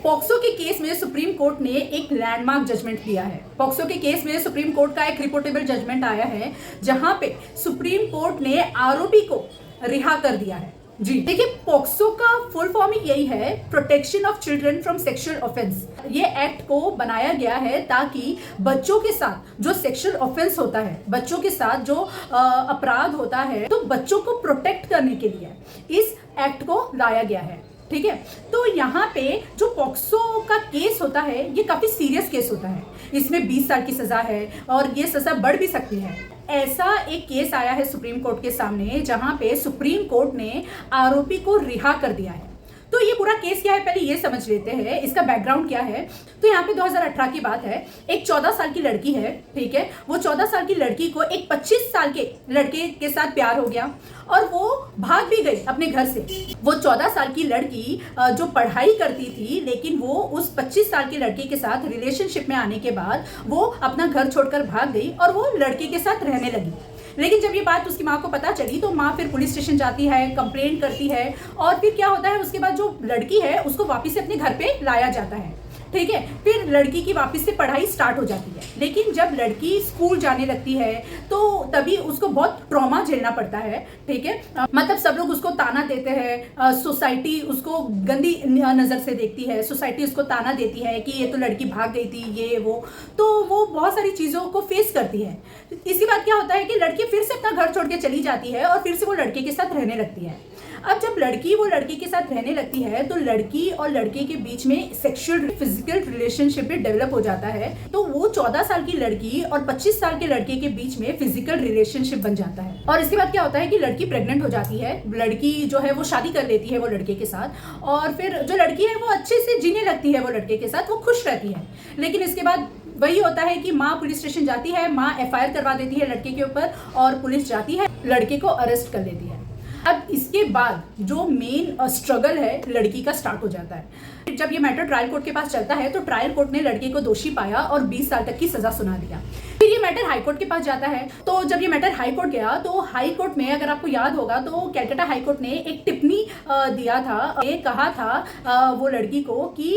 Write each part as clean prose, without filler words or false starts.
POCSO के case में supreme court ने एक लैंडमार्क जजमेंट दिया है। पॉक्सो के केस में सुप्रीम कोर्ट का एक रिपोर्टेबल जजमेंट आया है, जहां पे सुप्रीम कोर्ट ने आरोपी को रिहा कर दिया है। जी देखिए, पॉक्सो का फुल फॉर्म ही यही है, protection of children from sexual offence. ये एक्ट को बनाया गया है ताकि बच्चों के साथ जो सेक्सुअल ऑफेंस होता है, बच्चों के साथ जो अपराध होता है, तो बच्चों को प्रोटेक्ट करने के लिए इस एक्ट को लाया गया है। ठीक है, तो यहाँ पे जो पॉक्सो का केस होता है, ये काफी सीरियस केस होता है। इसमें 20 साल की सजा है और ये सजा बढ़ भी सकती है। ऐसा एक केस आया है सुप्रीम कोर्ट के सामने, जहां पे सुप्रीम कोर्ट ने आरोपी को रिहा कर दिया है। तो ये पूरा केस क्या है, पहले ये समझ लेते हैं, इसका बैकग्राउंड क्या है। तो यहाँ पे 2018 की बात है। एक 14 साल की लड़की है, ठीक है, वो 14 साल की लड़की को एक 25 साल के लड़के के साथ प्यार हो गया और वो भाग भी गई अपने घर से। वो 14 साल की लड़की जो पढ़ाई करती थी, लेकिन वो उस 25 साल के लड़के के साथ रिलेशनशिप में आने के बाद वो अपना घर छोड़कर भाग गई और वो लड़के के साथ रहने लगी। लेकिन जब ये बात उसकी माँ को पता चली तो माँ फिर पुलिस स्टेशन जाती है, कंप्लेंट करती है और फिर क्या होता है, उसके बाद जो लड़की है उसको वापस से अपने घर पे लाया जाता है। ठीक है, फिर लड़की की वापस से पढ़ाई स्टार्ट हो जाती है। लेकिन जब लड़की स्कूल जाने लगती है तो तभी उसको बहुत ट्रॉमा झेलना पड़ता है। ठीक है, मतलब सब लोग उसको ताना देते हैं, सोसाइटी उसको गंदी नज़र से देखती है, सोसाइटी उसको ताना देती है कि ये तो लड़की भाग गई थी, ये वो। तो वो बहुत सारी चीज़ों को फेस करती है। इसके बाद क्या होता है कि लड़की फिर से अपना घर छोड़ के चली जाती है और फिर से वो लड़के के साथ रहने लगती है। अब जब लड़की वो लड़के के साथ रहने लगती है तो लड़की और लड़के के बीच में सेक्सुअल फिजिकल रिलेशनशिप भी डेवलप हो जाता है। तो वो 14 साल की लड़की और 25 साल के लड़के के बीच में फिजिकल रिलेशनशिप बन जाता है। और इसके बाद क्या होता है कि लड़की प्रेग्नेंट हो जाती है। लड़की जो है वो शादी कर लेती है वो लड़के के साथ, और फिर जो लड़की है वो अच्छे से जीने लगती है वो लड़के के साथ, वो खुश रहती है। लेकिन इसके बाद वही होता है कि माँ पुलिस स्टेशन जाती है, माँ FIR करवा देती है लड़के के ऊपर और पुलिस जाती है, लड़के को अरेस्ट कर लेती है। अब इसके बाद जो मेन स्ट्रगल है लड़की का स्टार्ट हो जाता है। जब ये मैटर ट्रायल कोर्ट के पास चलता है तो ट्रायल कोर्ट ने लड़के को दोषी पाया और 20 साल तक की सजा सुना दिया। फिर ये मैटर हाई कोर्ट के पास जाता है। तो जब ये मैटर हाई कोर्ट गया तो हाई कोर्ट में, अगर आपको याद होगा, तो कैलकाटा हाई कोर्ट ने एक टिप्पणी दिया था। ये कहा था वो लड़की को कि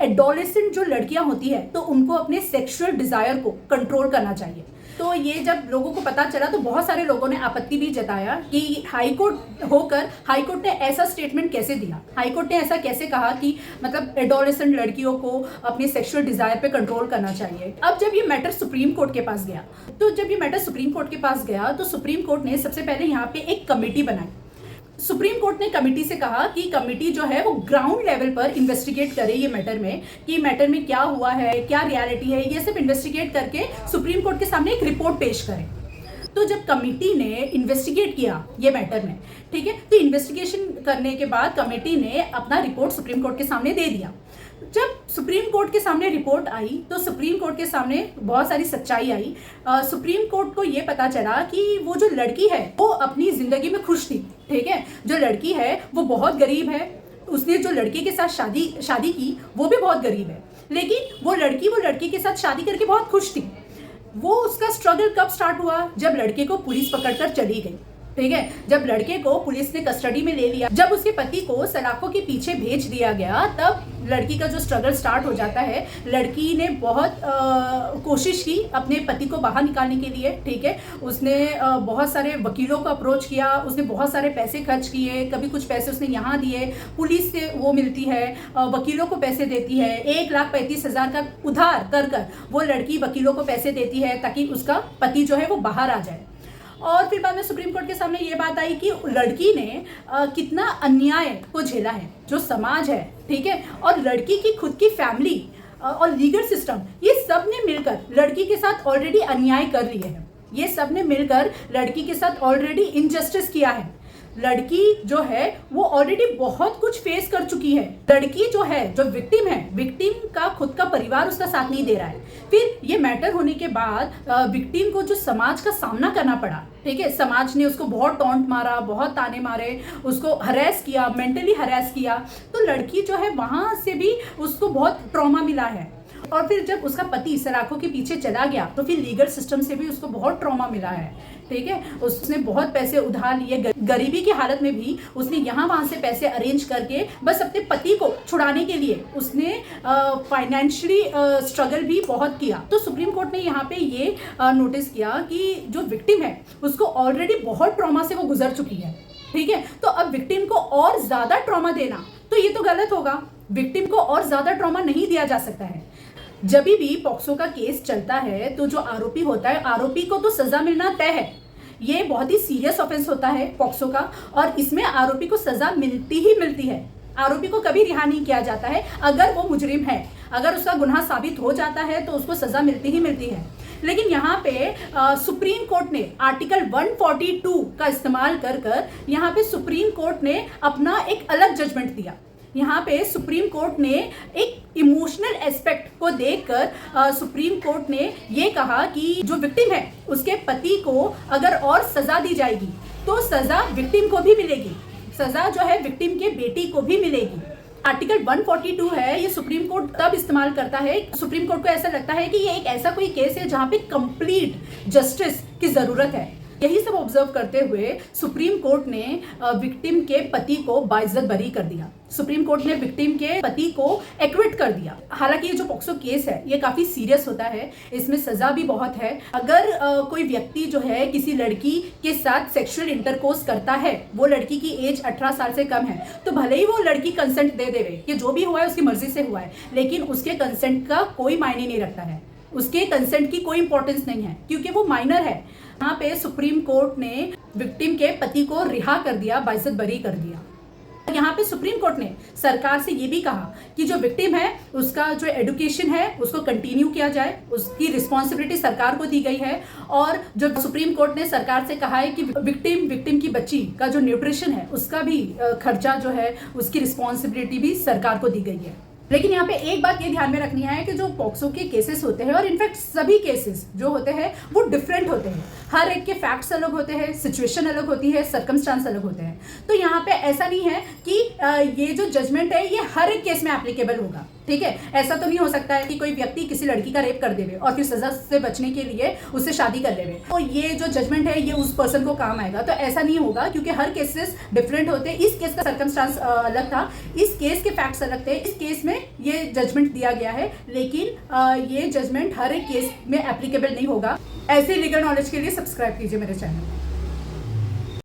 एडोलेसेंट जो लड़कियां होती है तो उनको अपने सेक्सुअल डिजायर को कंट्रोल करना चाहिए। तो ये जब लोगों को पता चला तो बहुत सारे लोगों ने आपत्ति भी जताया कि हाई कोर्ट होकर हाई कोर्ट ने ऐसा स्टेटमेंट कैसे दिया, हाई कोर्ट ने ऐसा कैसे कहा कि मतलब एडोलेसेंट लड़कियों को अपने सेक्सुअल डिजायर पे कंट्रोल करना चाहिए। अब जब ये मैटर सुप्रीम कोर्ट के पास गया, तो जब ये मैटर सुप्रीम कोर्ट के पास गया तो सुप्रीम कोर्ट ने सबसे पहले यहाँ पे एक कमेटी बनाई। सुप्रीम कोर्ट ने कमेटी से कहा कि कमेटी जो है वो ग्राउंड लेवल पर इन्वेस्टिगेट करे ये मैटर में, कि मैटर में क्या हुआ है, क्या रियलिटी है, ये सब इन्वेस्टिगेट करके सुप्रीम कोर्ट के सामने एक रिपोर्ट पेश करें। तो जब कमेटी ने इन्वेस्टिगेट किया ये मैटर में, ठीक है, तो इन्वेस्टिगेशन करने के बाद कमेटी ने अपना रिपोर्ट सुप्रीम कोर्ट के सामने दे दिया। जब सुप्रीम कोर्ट के सामने रिपोर्ट आई तो सुप्रीम कोर्ट के सामने बहुत सारी सच्चाई आई। सुप्रीम कोर्ट को ये पता चला कि वो जो लड़की है वो अपनी जिंदगी में खुश थी। ठीक है, जो लड़की है वो बहुत गरीब है, उसने जो लड़के के साथ शादी की वो भी बहुत गरीब है, लेकिन वो लड़की वो लड़के के साथ शादी करके बहुत खुश थी। वो उसका स्ट्रगल कब स्टार्ट हुआ, जब लड़के को पुलिस पकड़कर चली गई। ठीक है, जब लड़के को पुलिस ने कस्टडी में ले लिया, जब उसके पति को सलाखों के पीछे भेज दिया गया, तब लड़की का जो स्ट्रगल स्टार्ट हो जाता है। लड़की ने बहुत कोशिश की अपने पति को बाहर निकालने के लिए। ठीक है, उसने बहुत सारे वकीलों को अप्रोच किया, उसने बहुत सारे पैसे खर्च किए, कभी कुछ पैसे उसने यहाँ दिए, पुलिस से वो मिलती है, वकीलों को पैसे देती है, 1,35,000 का उधार कर वो लड़की वकीलों को पैसे देती है ताकि उसका पति जो है वो बाहर आ जाए। और फिर बाद में सुप्रीम कोर्ट के सामने ये बात आई कि लड़की ने कितना अन्याय को झेला है, जो समाज है, ठीक है, और लड़की की खुद की फैमिली और लीगल सिस्टम, ये सब ने मिलकर लड़की के साथ ऑलरेडी अन्याय कर लिए हैं। ये सब ने मिलकर लड़की के साथ ऑलरेडी इनजस्टिस किया है। लड़की जो है वो ऑलरेडी बहुत कुछ फेस कर चुकी है। लड़की जो है, जो विक्टिम है, विक्टिम का खुद का परिवार उसका साथ नहीं दे रहा है। फिर ये मैटर होने के बाद विक्टिम को जो समाज का सामना करना पड़ा। ठीक है, समाज ने उसको बहुत टॉन्ट मारा, बहुत ताने मारे, उसको हरेस किया, मेंटली हरेस किया। तो लड़की जो है वहां से भी उसको बहुत ट्रॉमा मिला है। और फिर जब उसका पति सलाखों के पीछे चला गया तो फिर लीगल सिस्टम से भी उसको बहुत ट्रॉमा मिला है, ठीक है। उसने बहुत पैसे उधार लिए, गरीबी की हालत में भी उसने यहाँ वहाँ से पैसे अरेंज करके बस अपने पति को छुड़ाने के लिए उसने फाइनेंशियली स्ट्रगल भी बहुत किया। तो सुप्रीम कोर्ट ने यहाँ पे ये नोटिस किया कि जो विक्टिम है उसको ऑलरेडी बहुत ट्रॉमा से वो गुजर चुकी है, ठीक है। तो अब विक्टिम को और ज्यादा ट्रॉमा देना तो ये तो गलत होगा। विक्टिम को और ज्यादा ट्रॉमा नहीं दिया जा सकता है। जब भी पॉक्सो का केस चलता है तो जो आरोपी होता है, आरोपी को तो सजा मिलना तय है। ये बहुत ही सीरियस ऑफेंस होता है पॉक्सो का, और इसमें आरोपी को सजा मिलती ही मिलती है। आरोपी को कभी रिहा नहीं किया जाता है। अगर वो मुजरिम है, अगर उसका गुनाह साबित हो जाता है तो उसको सजा मिलती ही मिलती है। लेकिन यहाँ पे सुप्रीम कोर्ट ने आर्टिकल 142 का इस्तेमाल कर यहाँ पे सुप्रीम कोर्ट ने अपना एक अलग जजमेंट दिया। यहाँ पे सुप्रीम कोर्ट ने एक इमोशनल एस्पेक्ट को देखकर सुप्रीम कोर्ट ने ये कहा कि जो विक्टिम है उसके पति को अगर और सजा दी जाएगी तो सजा विक्टिम को भी मिलेगी, सजा जो है विक्टिम के बेटी को भी मिलेगी। आर्टिकल 142 है, ये सुप्रीम कोर्ट तब इस्तेमाल करता है, सुप्रीम कोर्ट को ऐसा लगता है कि ये एक ऐसा कोई केस है जहां पे कंप्लीट जस्टिस की जरूरत है। यही सब ऑब्जर्व करते हुए सुप्रीम कोर्ट ने विक्टिम के पति को बाइज्जत बरी कर दिया। सुप्रीम कोर्ट ने विक्टिम के पति को एक्विट कर दिया। हालांकि ये जो पॉक्सो केस है ये काफी सीरियस होता है, इसमें सजा भी बहुत है। अगर कोई व्यक्ति जो है किसी लड़की के साथ सेक्सुअल इंटरकोर्स करता है, वो लड़की की एज 18 साल से कम है, तो भले ही वो लड़की कंसेंट दे देवे कि जो भी हुआ है उसकी मर्जी से हुआ है, लेकिन उसके कंसेंट का कोई मायने नहीं रखता है, उसके कंसेंट की कोई इंपॉर्टेंस नहीं है क्योंकि वो माइनर है। यहाँ पे सुप्रीम कोर्ट ने विक्टिम के पति को रिहा कर दिया, बाइज्जत बरी कर दिया। यहाँ पे सुप्रीम कोर्ट ने सरकार से ये भी कहा कि जो विक्टिम है उसका जो एजुकेशन है उसको कंटिन्यू किया जाए, उसकी रिस्पॉन्सिबिलिटी सरकार को दी गई है। और जो सुप्रीम कोर्ट ने सरकार से कहा है कि विक्टिम की बच्ची का जो न्यूट्रिशन है उसका भी खर्चा जो है उसकी रिस्पॉन्सिबिलिटी भी सरकार को दी गई है। लेकिन यहाँ पे एक बात ये ध्यान में रखनी है कि जो पॉक्सो के केसेस होते हैं, और इनफैक्ट सभी केसेस जो होते हैं वो डिफरेंट होते हैं। हर एक के फैक्ट्स अलग होते हैं, सिचुएशन अलग होती है, सर्कमस्टांस अलग होते हैं। तो यहाँ पे ऐसा नहीं है कि ये जो जजमेंट है ये हर एक केस में एप्लीकेबल होगा, ठीक है। ऐसा तो नहीं हो सकता है कि कोई व्यक्ति किसी लड़की का रेप कर देवे और फिर सजा से बचने के लिए उससे शादी कर लेवे तो ये जो जजमेंट है ये उस पर्सन को काम आएगा। तो ऐसा नहीं होगा क्योंकि हर केसेस डिफरेंट होते हैं। इस केस का सर्कमस्टांस अलग था, इस केस के फैक्ट्स अलग थे, इस केस में ये जजमेंट दिया गया है, लेकिन ये जजमेंट हर एक केस में एप्लीकेबल नहीं होगा। ऐसे लीगल नॉलेज के लिए सब्सक्राइब कीजिए मेरे चैनल।